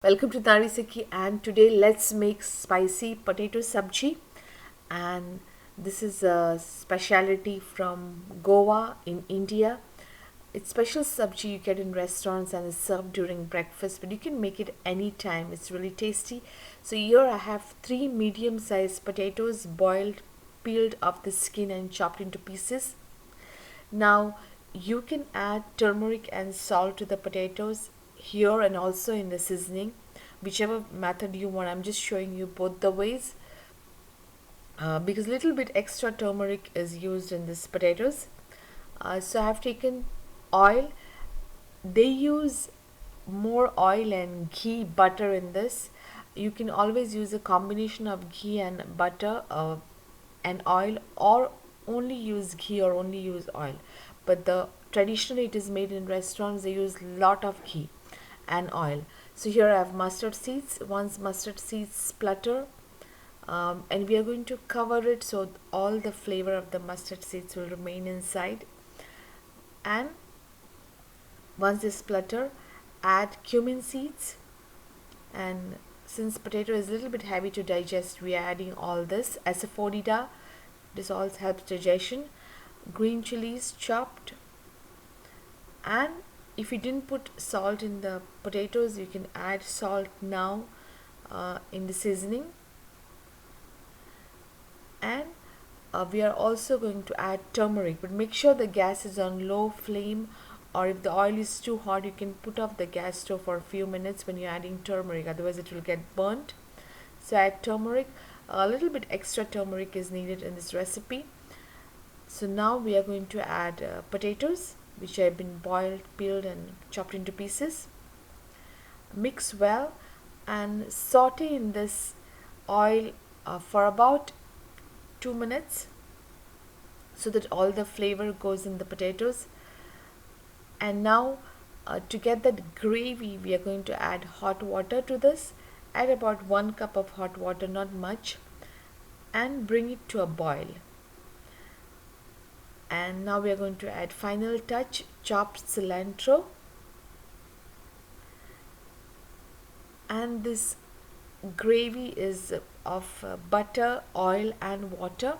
Welcome to Nari Sukhi, and today let's make spicy potato sabji. And this is a specialty from Goa in India. It's special sabji you get in restaurants and is served during breakfast, but you can make it anytime. It's really tasty. So here I have 3 medium-sized potatoes boiled, peeled off the skin and chopped into pieces. Now you can add turmeric and salt to the potatoes here and also in the seasoning, whichever method you want. I'm just showing you both the ways because little bit extra turmeric is used in this potatoes. So I have taken oil. They use more oil and ghee butter in this. You can always use a combination of ghee and butter and oil, or only use ghee or only use oil. But the traditionally it is made in restaurants, they use lot of ghee and oil. So here I have mustard seeds. Once mustard seeds splutter, and we are going to cover it so all the flavor of the mustard seeds will remain inside. And once they splutter, add cumin seeds. And since potato is a little bit heavy to digest, we are adding all this asafoetida. This also helps digestion. Green chilies chopped. And if you didn't put salt in the potatoes, you can add salt now in the seasoning. And we are also going to add turmeric, but make sure the gas is on low flame, or if the oil is too hot, you can put off the gas stove for a few minutes when you're adding turmeric, otherwise it will get burnt. So add turmeric. A little bit extra turmeric is needed in this recipe. So now we are going to add potatoes, which have been boiled, peeled and chopped into pieces. Mix well and saute in this oil for about 2 minutes so that all the flavor goes in the potatoes. And now to get that gravy, we are going to add hot water to this. Add about 1 cup of hot water, not much, and bring it to a boil. And now we are going to add final touch, chopped cilantro. And this gravy is of butter, oil and water.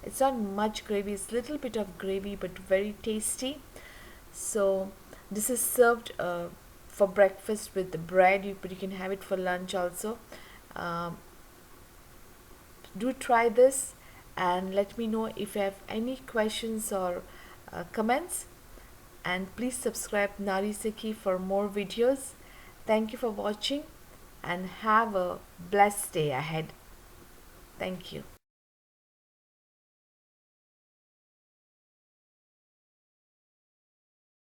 It's not much gravy, it's little bit of gravy but very tasty. So this is served for breakfast with the bread, but you can have it for lunch also. Do try this and let me know if you have any questions or comments. And please subscribe Nari Sukhi for more videos. Thank you for watching and have a blessed day ahead. Thank you.